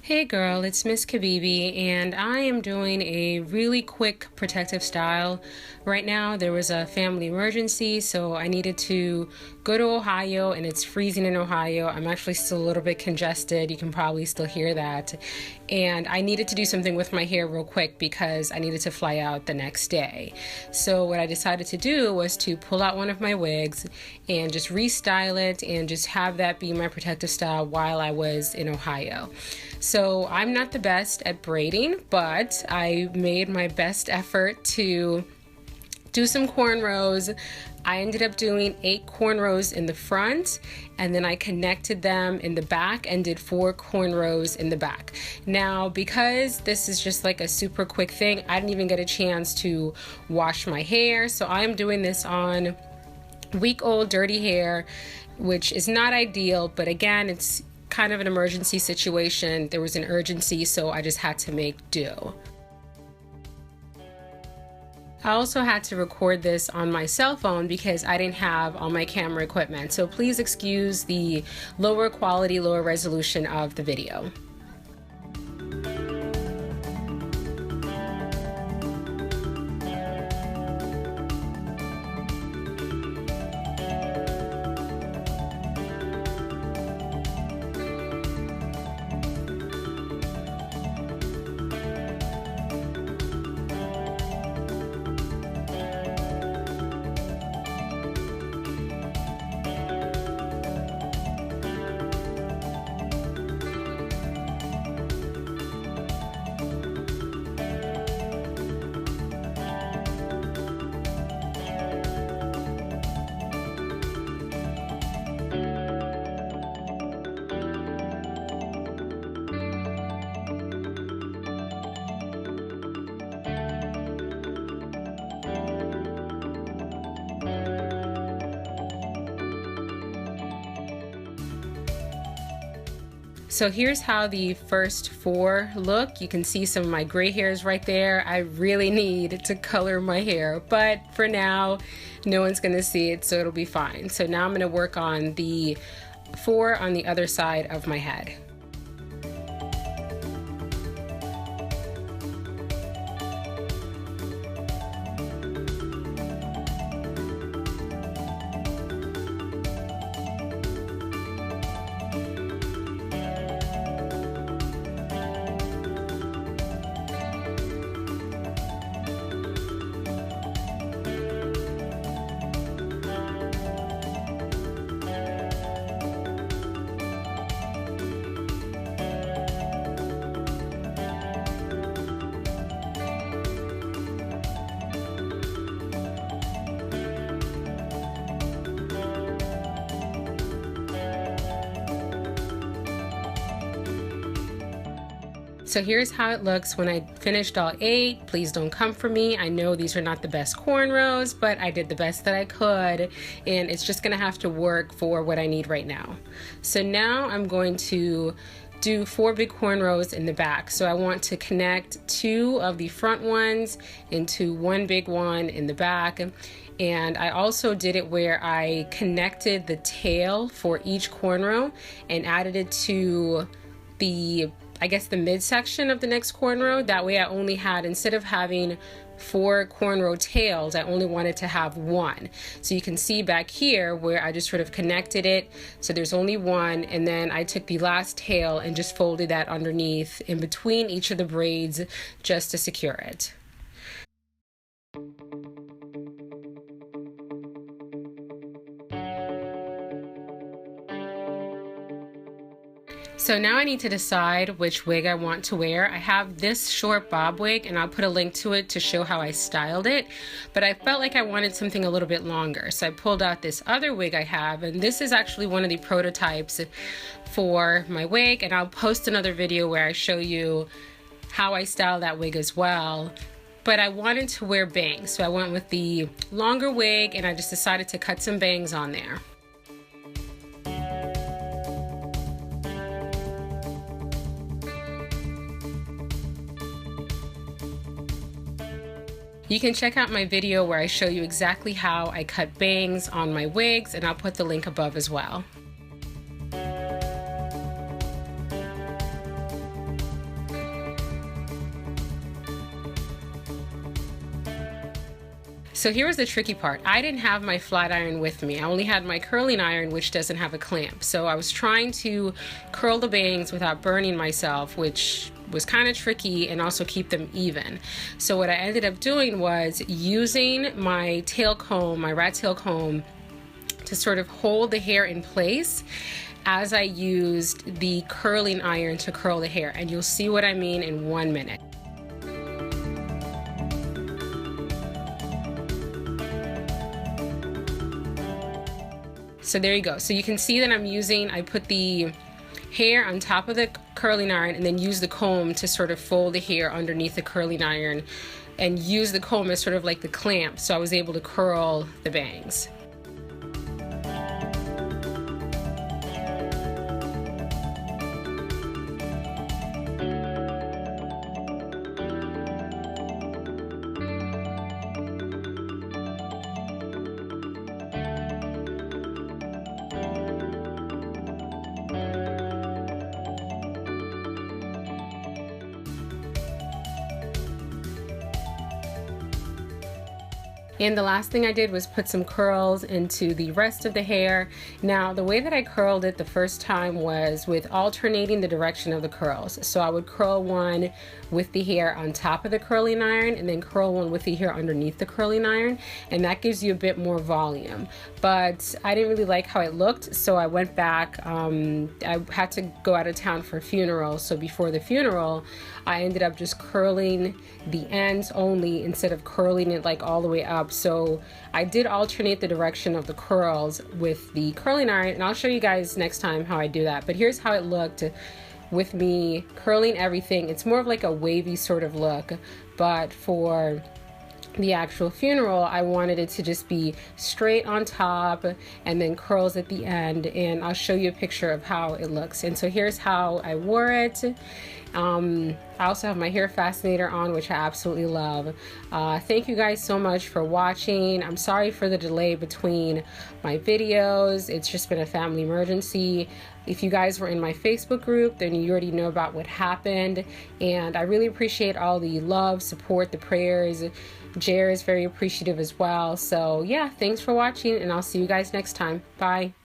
Hey girl, it's Miss Kabibi, and I am doing a really quick protective style. Right now, there was a family emergency, so I needed to go to Ohio, and it's freezing in Ohio. I'm actually still a little bit congested. You can probably still hear that. And I needed to do something with my hair real quick because I needed to fly out the next day. So what I decided to do was to pull out one of my wigs and just restyle it and just have that be my protective style while I was in Ohio. So I'm not the best at braiding, but I made my best effort to do some cornrows. I ended up doing 8 cornrows in the front, and then I connected them in the back and did 4 cornrows in the back. Now, because this is just like a super quick thing, I didn't even get a chance to wash my hair, so I'm doing this on week-old dirty hair, which is not ideal, but again, it's kind of an emergency situation. There was an urgency, so I just had to make do. I also had to record this on my cell phone because I didn't have all my camera equipment, so please excuse the lower quality, lower resolution of the video. So here's how the first 4 look. You can see some of my gray hairs right there. I really need to color my hair, but for now, no one's gonna see it, so it'll be fine. So now I'm gonna work on the 4 on the other side of my head. So here's how it looks when I finished all 8. Please don't come for me. I know these are not the best cornrows, but I did the best that I could, and it's just gonna have to work for what I need right now. So now I'm going to do 4 big cornrows in the back. So I want to connect 2 of the front ones into 1 big one in the back. And I also did it where I connected the tail for each cornrow and added it to the midsection of the next cornrow. That way I only had, instead of having 4 cornrow tails, I only wanted to have 1. So you can see back here where I just sort of connected it, so there's only 1, and then I took the last tail and just folded that underneath in between each of the braids just to secure it. So now I need to decide which wig I want to wear. I have this short bob wig, and I'll put a link to it to show how I styled it, but I felt like I wanted something a little bit longer. So I pulled out this other wig I have, and this is actually one of the prototypes for my wig, and I'll post another video where I show you how I style that wig as well. But I wanted to wear bangs, so I went with the longer wig, and I just decided to cut some bangs on there. You can check out my video where I show you exactly how I cut bangs on my wigs, and I'll put the link above as well. So here was the tricky part. I didn't have my flat iron with me. I only had my curling iron, which doesn't have a clamp. So I was trying to curl the bangs without burning myself, which was kind of tricky, and also keep them even. So what I ended up doing was using my tail comb, my rat tail comb, to sort of hold the hair in place as I used the curling iron to curl the hair. And you'll see what I mean in 1 minute. So there you go. So you can see that I put the hair on top of the curling iron and then use the comb to sort of fold the hair underneath the curling iron and use the comb as sort of like the clamp, so I was able to curl the bangs. And the last thing I did was put some curls into the rest of the hair. Now, the way that I curled it the first time was with alternating the direction of the curls. So I would curl one with the hair on top of the curling iron and then curl one with the hair underneath the curling iron, and that gives you a bit more volume. But I didn't really like how it looked, so I went back. I had to go out of town for a funeral, so before the funeral I ended up just curling the ends only instead of curling it like all the way up. So I did alternate the direction of the curls with the curling iron, and I'll show you guys next time how I do that. But here's how it looked with me curling everything. It's more of like a wavy sort of look, but for the actual funeral I wanted it to just be straight on top and then curls at the end, and I'll show you a picture of how it looks. And so here's how I wore it. I also have my hair fascinator on, which I absolutely love. Thank you guys so much for watching. I'm sorry for the delay between my videos. It's just been a family emergency. If you guys were in my Facebook group, then you already know about what happened, and I really appreciate all the love, support, the prayers. Jer is very appreciative as well. So yeah, thanks for watching, and I'll see you guys next time. Bye.